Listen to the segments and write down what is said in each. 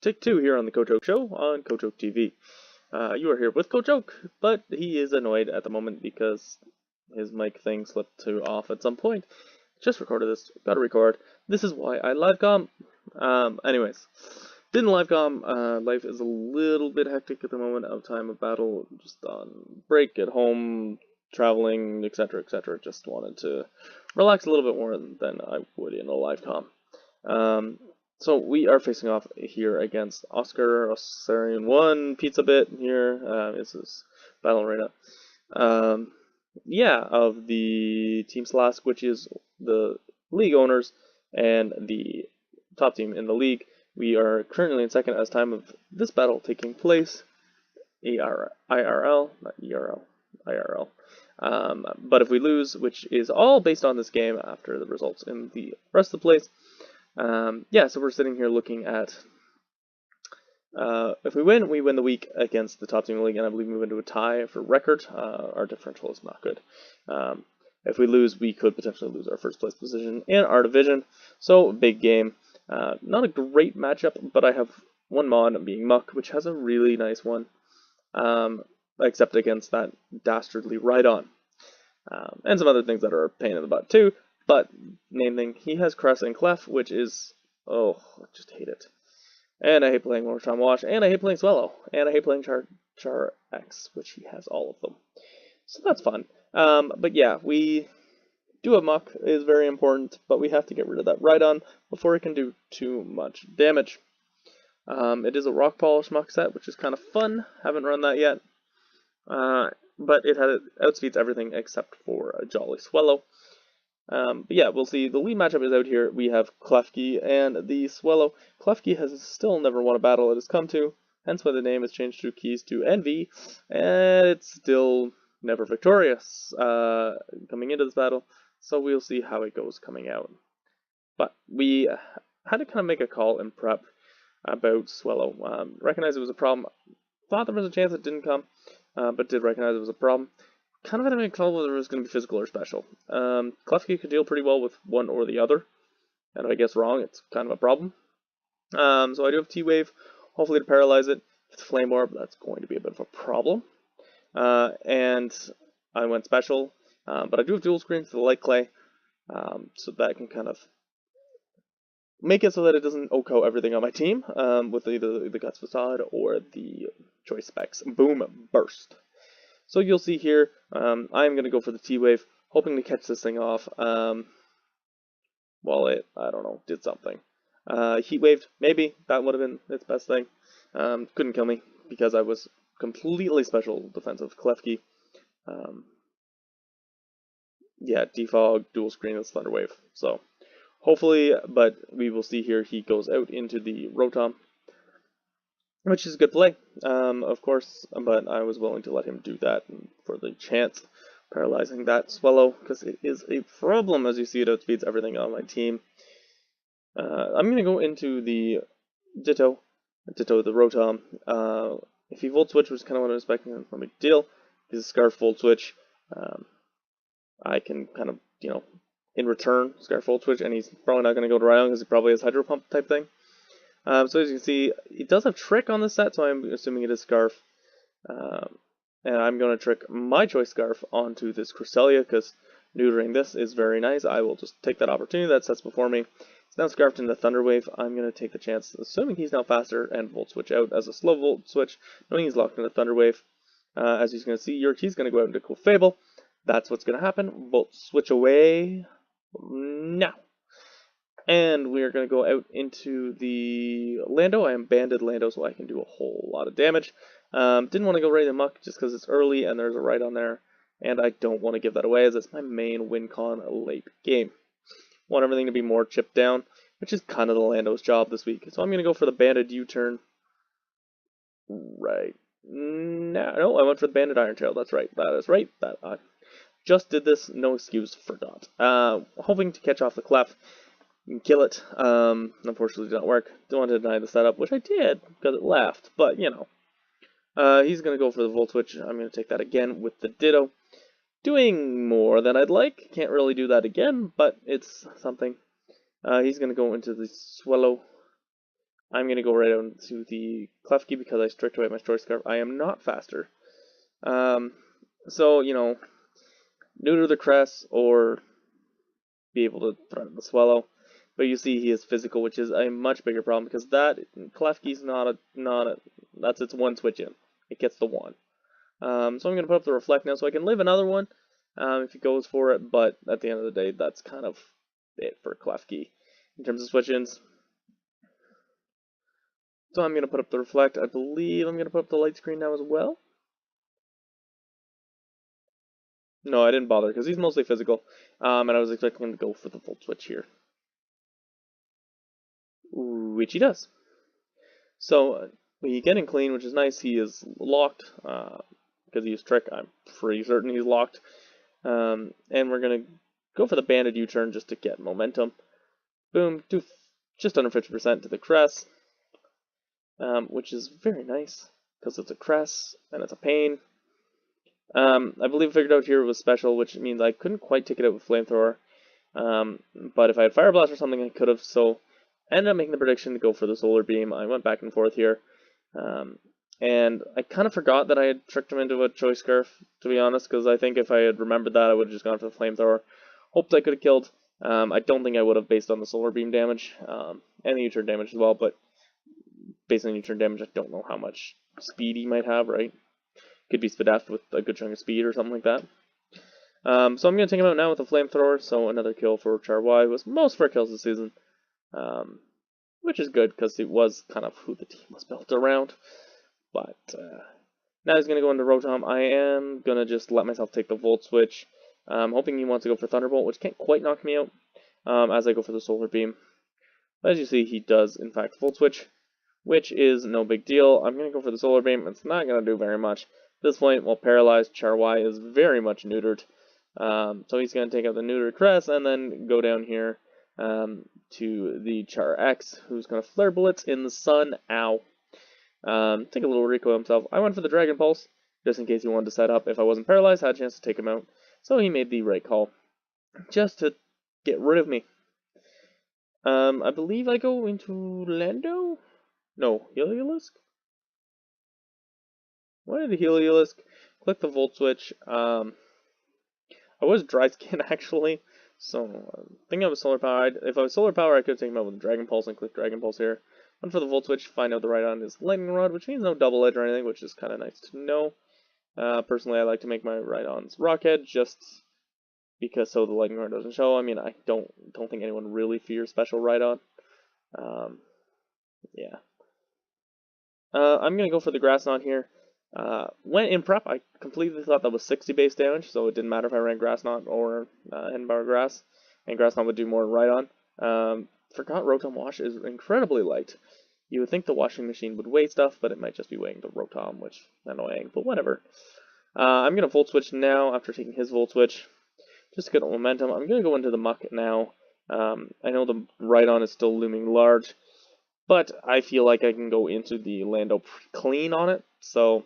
Take two here on the Coach Oak Show on Coach Oak TV. You are here with Coach Oak, but he is annoyed at the moment because his mic thing slipped to off at some point. Just recorded this, gotta record. This is why I live com. Anyways, didn't live com. Life is a little bit hectic at the moment of time of battle, just on break at home, traveling, etc., etc. Just wanted to relax a little bit more than I would in a live com. So we are facing off here against Oscar, Osarian 1, Pizza Bit here. This is Battle Arena. Of the Team Slask, which is the league owners and the top team in the league. We are currently in second as time of this battle taking place. IRL, not ERL, IRL. But if we lose, which is all based on this game after the results in the rest of the place. So we're sitting here looking at, if we win the week against the top team in the league, and I believe we move into a tie for record. Our differential is not good. If we lose, we could potentially lose our first place position in our division. So, big game. Not a great matchup, but I have one mod being Muck, which has a really nice one, except against that dastardly Rhydon. And some other things that are a pain in the butt too. But, main thing, he has Cress and Clef, which is, I just hate it. And I hate playing Mortron Wash, and I hate playing SwellOH, and I hate playing Char X, which he has all of them. So that's fun. But yeah, we do a Muck, is very important, but we have to get rid of that Rhydon before it can do too much damage. It is a Rock Polish Muck set, which is kind of fun. Haven't run that yet. But it outspeeds everything except for a Jolly SwellOH. But yeah, we'll see. The lead matchup is out here. We have Klefki and the SwellOH. Klefki has still never won a battle it has come to, hence why the name has changed to Keys to Envy, and it's still never victorious coming into this battle, so we'll see how it goes coming out. But we had to kind of make a call in prep about SwellOH. Recognized it was a problem. Thought there was a chance it didn't come, but did recognize it was a problem. Kind of had to make a call whether it was going to be physical or special. Klefki could deal pretty well with one or the other, and if I guess wrong, it's kind of a problem. So I do have T-Wave, hopefully to paralyze it. If it's Flame Orb, that's going to be a bit of a problem. And I went special, but I do have Dual Screen for the Light Clay, so that can kind of make it so that it doesn't OHKO everything on my team, with either the Guts Facade or the Choice Specs. Boom, burst. So you'll see here, I'm going to go for the T-Wave, hoping to catch this thing off, while it, did something. Heat Waved, maybe, that would have been its best thing. Couldn't kill me, because I was completely special defensive Klefki. Defog, Dual Screen, that's Thunder Wave. So, hopefully, but we will see here, he goes out into the Rotom, which is a good play, of course, but I was willing to let him do that for the chance paralyzing that SwellOH, because it is a problem. As you see, it outspeeds everything on my team. I'm going to go into the Ditto the Rotom. If he Volt Switch, which is kind of what I was expecting, it's no big deal. He's a Scarf Volt Switch. I can kind of, in return, Scarf Volt Switch, and he's probably not going to go to Rhydon because he probably has Hydro Pump type thing. So as you can see, it does have Trick on this set, so I'm assuming it is Scarf. And I'm going to trick my Choice Scarf onto this Cresselia, because neutering this is very nice. I will just take that opportunity that sets before me. It's now Scarfed into Thunder Wave. I'm going to take the chance, assuming he's now faster, and Volt Switch out as a slow Volt Switch, knowing he's locked into Thunder Wave. As you're going to see, he's going to go out into Clefable. That's what's going to happen. Volt Switch away now. And we are going to go out into the Lando. I am banded Lando, so I can do a whole lot of damage. Didn't want to go right in Muck just because it's early and there's a Rhydon there. And I don't want to give that away as it's my main win con late game. Want everything to be more chipped down, which is kind of the Lando's job this week. So I'm going to go for the banded U-turn right now. No, I went for the banded Iron Tail. That's right. That is right. That I just did this. No excuse. Forgot. Hoping to catch off the Clef. And kill it. Unfortunately, did not work. Don't want to deny the setup, which I did because it left. But he's going to go for the Volt Switch. I'm going to take that again with the Ditto. Doing more than I'd like. Can't really do that again, but it's something. He's going to go into the SwellOH. I'm going to go right on to the Klefki because I stripped away my Choice Scarf. I am not faster. So, neuter the Crest or be able to threaten the SwellOH. But you see he is physical, which is a much bigger problem because that Klefki's that's its one switch in. It gets the one. So I'm going to put up the Reflect now so I can live another one if he goes for it. But at the end of the day, that's kind of it for Klefki in terms of switch-ins. So I'm going to put up the Reflect. I believe I'm going to put up the Light Screen now as well. No, I didn't bother because he's mostly physical. And I was expecting him to go for the Volt Switch here. Which he does. So we get in clean, which is nice. He is locked because he used Trick. I'm pretty certain he's locked. And we're going to go for the Banded U-turn just to get momentum. Boom, do just under 50% to the Crest. Which is very nice because it's a Crest and it's a pain. I believe I figured out here it was special, which means I couldn't quite take it out with Flamethrower. But if I had Fire Blast or something, I could have. So I ended up making the prediction to go for the Solar Beam. I went back and forth here. And I kind of forgot that I had tricked him into a Choice Scarf, to be honest, because I think if I had remembered that, I would have just gone for the Flamethrower. Hoped I could have killed. I don't think I would have based on the Solar Beam damage, and the U-turn damage as well, but based on the U-turn damage, I don't know how much speed he might have, right? Could be Spadef with a good chunk of speed or something like that. So I'm going to take him out now with a Flamethrower, so another kill for Charwai. It was most of our kills this season, which is good because it was kind of who the team was built around. But now he's going to go into Rotom. I am going to just let myself take the Volt Switch. I'm hoping he wants to go for Thunderbolt, which can't quite knock me out as I go for the Solar Beam. But as you see, he does, in fact, Volt Switch, which is no big deal. I'm going to go for the Solar Beam. It's not going to do very much. At this point, while paralyzed, Charwai is very much neutered. So he's going to take out the neutered Crest and then go down here to the Char X, who's going to Flare Blitz in the sun. Ow. Take a little recoil himself. I went for the Dragon Pulse, just in case he wanted to set up. If I wasn't paralyzed, I had a chance to take him out. So he made the right call, just to get rid of me. I believe I go into Lando? No, Heliolisk? Why did the Heliolisk? Click the Volt Switch. I was Dry Skin, actually, so I think I was Solar Power. If I was Solar Power, I could have taken him out with Dragon Pulse and click Dragon Pulse here. Went for the Volt Switch, find out the right on is Lightning Rod, which means no double edge or anything, which is kind of nice to know. Personally, I like to make my right-ons Rockhead, just because so the Lightning Rod doesn't show. I mean, I don't think anyone really fears special right-on. Yeah. I'm going to go for the Grass Knot here. When in prep, I completely thought that was 60 base damage, so it didn't matter if I ran Grass Knot or Hidden Power Grass, and Grass Knot would do more right-on. Forgot Rotom Wash is incredibly light. You would think the washing machine would weigh stuff, but it might just be weighing the Rotom, which is annoying, but whatever. I'm going to Volt Switch now after taking his Volt Switch, just to get momentum. I'm going to go into the Muck now. I know the right-on is still looming large, but I feel like I can go into the Lando clean on it, so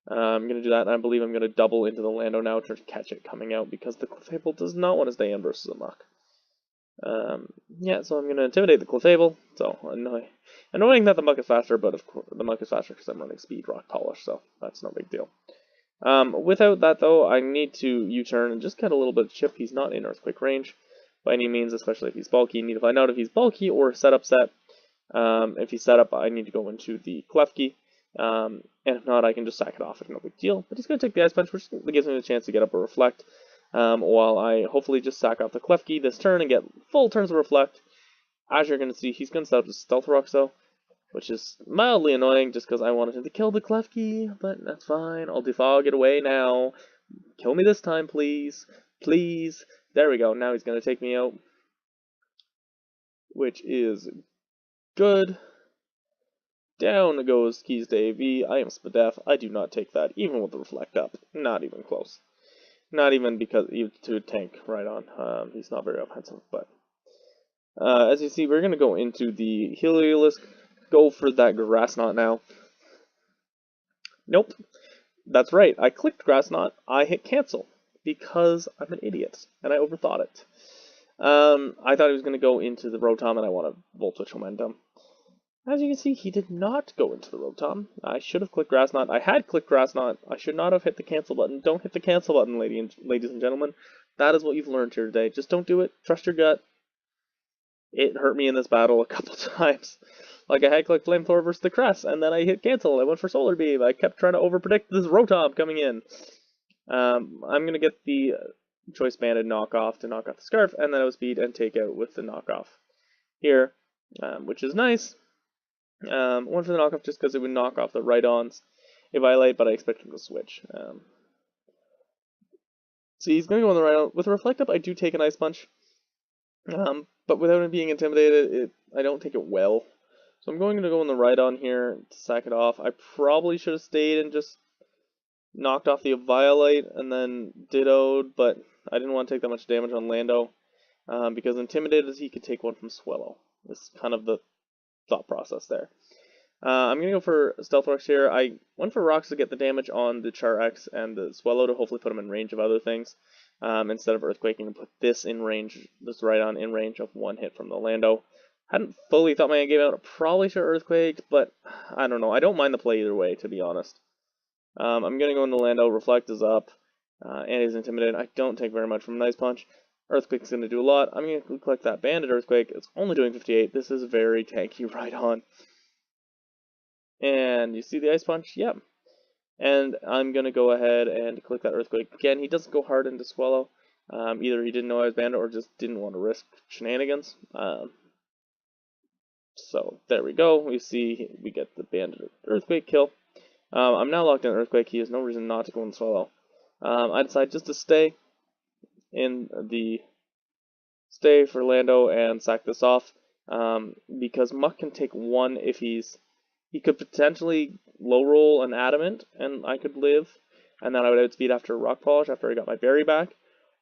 I'm going to do that, and I believe I'm going to double into the Lando now to catch it coming out, because the Clefable does not want to stay in versus a Muck. Yeah, so I'm going to Intimidate the Clefable, so annoying that the Muck is faster, but of course the Muck is faster because I'm running Speed Rock Polish, so that's no big deal. Without that, though, I need to U-turn and just get a little bit of chip. He's not in Earthquake range by any means, especially if he's bulky. I need to find out if he's bulky or setup set. If he's set up, I need to go into the Klefki. And if not, I can just sack it off. It's no big deal. But he's going to take the Ice Punch, which gives me the chance to get up a Reflect. While I hopefully just sack off the Klefki this turn and get full turns of Reflect. As you're going to see, he's going to set up his Stealth Rocks, though, which is mildly annoying just because I wanted him to kill the Klefki, but that's fine. I'll defog it away now. Kill me this time, please. Please. There we go. Now he's going to take me out, which is good. Down goes Keys to AV. I am Spadef. I do not take that, even with the Reflect up. Not even close. Not even because to tank right on. He's not very offensive, but as you see, we're going to go into the Heliolisk. Go for that Grass Knot now. Nope. That's right. I clicked Grass Knot. I hit cancel because I'm an idiot and I overthought it. I thought he was going to go into the Rotom and I want to Volt Switch momentum. As you can see, he did not go into the Rotom. I should have clicked Grass Knot. I had clicked Grass Knot. I should not have hit the cancel button. Don't hit the cancel button, ladies and gentlemen. That is what you've learned here today. Just don't do it. Trust your gut. It hurt me in this battle a couple times. Like, I had clicked Flamethrower versus the Crest, and then I hit cancel. I went for Solar Beam. I kept trying to overpredict this Rotom coming in. I'm going to get the Choice Banded knockoff to knock off the Scarf, and then I would speed and take out with the knockoff here, which is nice. One for the knockoff just because it would knock off the Rhydons. It Violate, but I expect him to switch. So he's going to go on the Rhydon. With a Reflect Up, I do take an Ice Punch. But without him being intimidated, I don't take it well. So I'm going to go on the Rhydon here to sack it off. I probably should have stayed and just knocked off the Violate and then Dittoed, but I didn't want to take that much damage on Lando, because intimidated he could take one from SwellOH. That's kind of the thought process there. I'm going to go for Stealth Rocks here. I went for Rocks to get the damage on the Char X and the SwellOH to hopefully put him in range of other things, instead of Earthquaking and put this in range, this Rhydon in range of one hit from the Lando. Hadn't fully thought my end game out. I probably should Earthquake, but I don't know. I don't mind the play either way, to be honest. I'm going to go into Lando. Reflect is up, and he's intimidated. I don't take very much from a Nice Punch. Earthquake's going to do a lot. I'm going to collect that Banded Earthquake. It's only doing 58. This is very tanky Rhydon. And you see the Ice Punch? Yep. And I'm going to go ahead and click that Earthquake. Again, he doesn't go hard into SwellOH. Either he didn't know I was Banded or just didn't want to risk shenanigans. So there we go. We see we get the Banded Earthquake kill. I'm now locked in Earthquake. He has no reason not to go in SwellOH. I decide just to stay in the stay for Lando and sack this off, because Muck can take one if he could potentially low roll an Adamant and I could live, and then I would outspeed after Rock Polish after I got my berry back.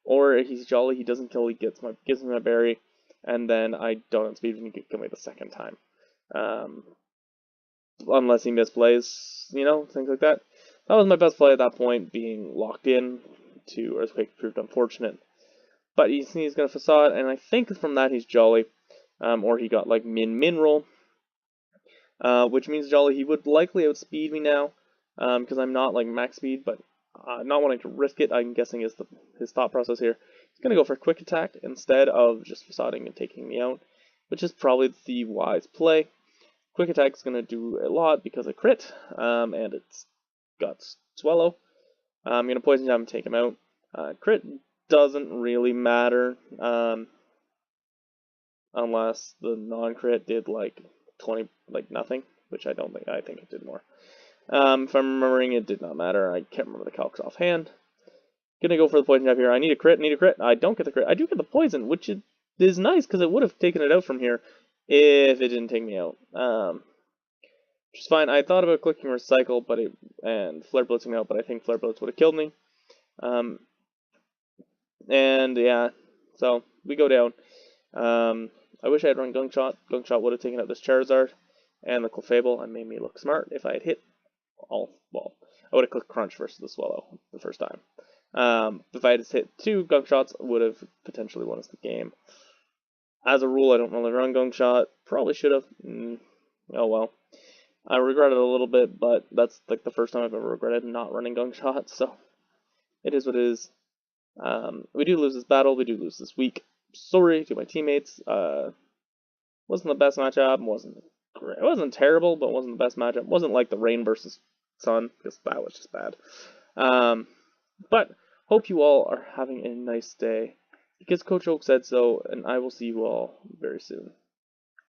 Or if he's Jolly, he doesn't kill, he gives me my berry, and then I don't outspeed when he can kill me the second time. Unless he misplays, you know, things like that. That was my best play at that point, being locked in to Earthquake proved unfortunate. But he's going to Facade, and I think from that he's Jolly, or he got like min roll, which means Jolly, he would likely outspeed me now, because I'm not like max speed, but not wanting to risk it, I'm guessing is his thought process here. He's going to go for a Quick Attack instead of just Facading and taking me out, which is probably the wise play. Quick Attack is going to do a lot because I crit, and it's got SwellOH. I'm going to Poison Jab and take him out. Crit doesn't really matter, unless the non-crit did like 20, like nothing, which I don't think, I think it did more. If I'm remembering, it did not matter. I can't remember the calcs offhand. Gonna go for the Poison Jab here. I need a crit, I don't get the crit. I do get the poison, which is nice because it would have taken it out from here if it didn't take me out. Which is fine. I thought about clicking Recycle, and Flare Blitzing out, but I think Flare Blitz would have killed me. And yeah, so we go down. I wish I had run Gunk Shot. Gunk Shot would have taken out this Charizard and the Clefable and made me look smart if I had hit all. Well, I would have clicked Crunch versus the SwellOH the first time. If I had hit 2 Gunk Shots, would have potentially won us the game. As a rule, I don't really run Gunk Shot. Probably should have. Oh well. I regret it a little bit, but that's like the first time I've ever regretted not running Gunk Shot, so it is what it is. We do lose this battle. We do lose this week. Sorry to my teammates. Wasn't the best matchup. Wasn't great. It wasn't terrible, but wasn't the best matchup. Wasn't like the Rain versus Sun, because that was just bad. But hope you all are having a nice day, because Coach Oak said so, and I will see you all very soon.